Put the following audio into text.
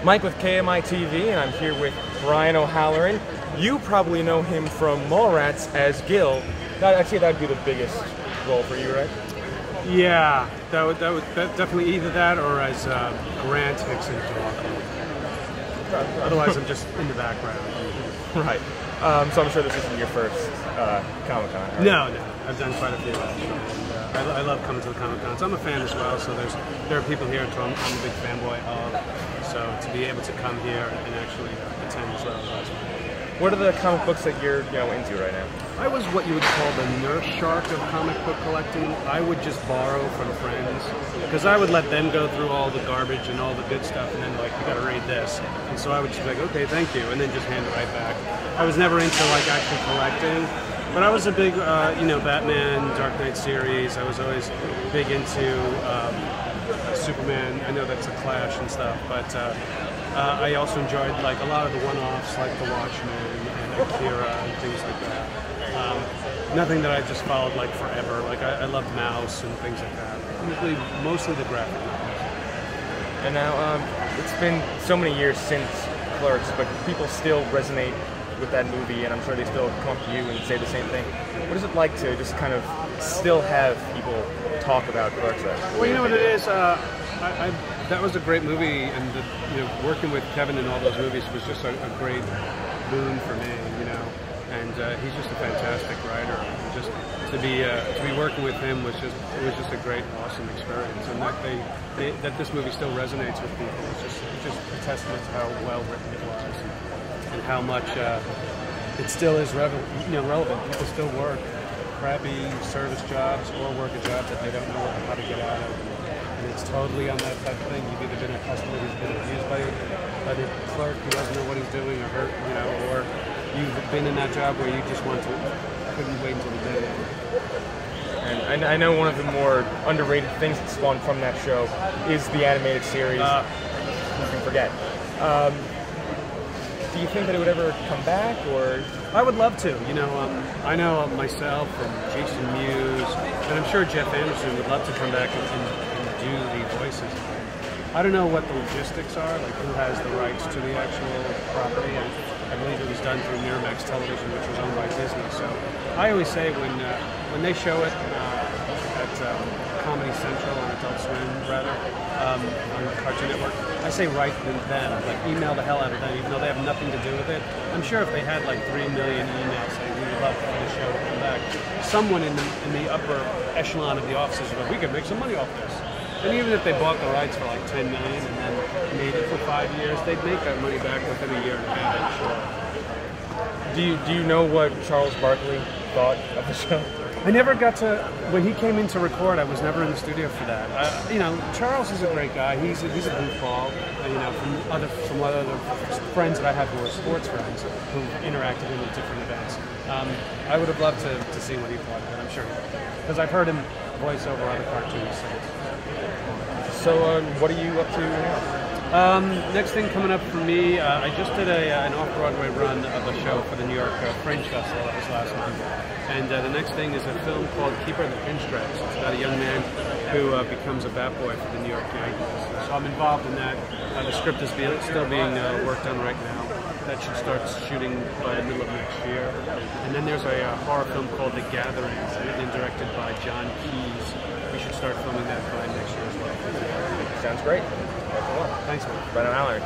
Mike with KMI TV, and I'm here with Brian O'Halloran. You probably know him from Mallrats as Gil. I'd say that would be the biggest role for you, right? Yeah, that would definitely either that or as Grant Hicks in Dog. Otherwise, I'm just in the background. Right. So I'm sure this isn't your first Comic-Con, right? No. I've done quite a few actually. And, I love coming to the Comic-Con. So I'm a fan as well. So there are people here I'm a big fanboy of. So to be able to come here and actually attend as well is awesome. What are the comic books that you're into right now? I was what you would call the nurse shark of comic book collecting. I would just borrow from friends because I would let them go through all the garbage and all the good stuff, and then like, you got to read this, and so I would just be like, okay, thank you, and then just hand it right back. I was never into like actually collecting, but I was a big Batman, Dark Knight series. I was always big into Superman. I know that's a Clash and stuff, but I also enjoyed like a lot of the one-offs, like The Watchmen and Akira and things like that. Nothing that I just followed like forever. Like I loved Mouse and things like that. Mostly the graphic novels. And now it's been so many years since Clerks, but people still resonate with that movie, and I'm sure they still come up to you and say the same thing. What is it like to just kind of still have people talk about Clerks? Well, you know what it is. That was a great movie, and working with Kevin in all those movies was just a great boon for me. And he's just a fantastic writer. Just to be working with him was just a great, awesome experience. And that this movie still resonates with people is just a testament to how well written it was, and how much it still is relevant. People still work crappy service jobs or work a job that they don't know how to get out of. And it's totally on that type of thing. You've either been a customer who's been abused by the clerk who doesn't know what he's doing, or hurt, or you've been in that job where you just couldn't wait until the day ended. And I know one of the more underrated things that spawned from that show is the animated series. You can forget. Do you think that it would ever come back, or? I would love to. I know myself and Jason Mewes, and I'm sure Jeff Anderson would love to come back and do the voices. I don't know what the logistics are, like who has the rights to the actual property. I believe it was done through Miramax Television, which was owned by Disney. So I always say when they show it at Comedy Central on Adult Swim, rather, on Cartoon Network, I say write them, like email the hell out of them, even though they have nothing to do with it. I'm sure if they had like 3 million emails saying we would love for the show to come back, someone in the upper echelon of the offices would go, we could make some money off this. And even if they bought the rights for like $10 million and then made it for 5 years, they'd make that money back within a year and a half. Sure. Do you know what Charles Barkley thought of the show? I never got to, when he came in to record, I was never in the studio for that. Charles is a great guy. He's a goofball. From other friends that I have who are sports friends who interacted with him at different events. I would have loved to see what he thought, but I'm sure he would. Because I've heard him voice over other cartoons. So what are you up to now? Next thing coming up for me, I just did an off-Broadway run of a show for the New York Fringe Festival. That was last month. And the next thing is a film called Keeper of the Pinstripes. It's about a young man who becomes a bat boy for the New York Yankees. So I'm involved in that. The script is still being worked on right now. That should start shooting by the middle of next year. And then there's a horror film called The Gathering, written and directed by John Keyes. We should start filming that by next year as well. Sounds great. Thanks, man. Brian O'Halloran.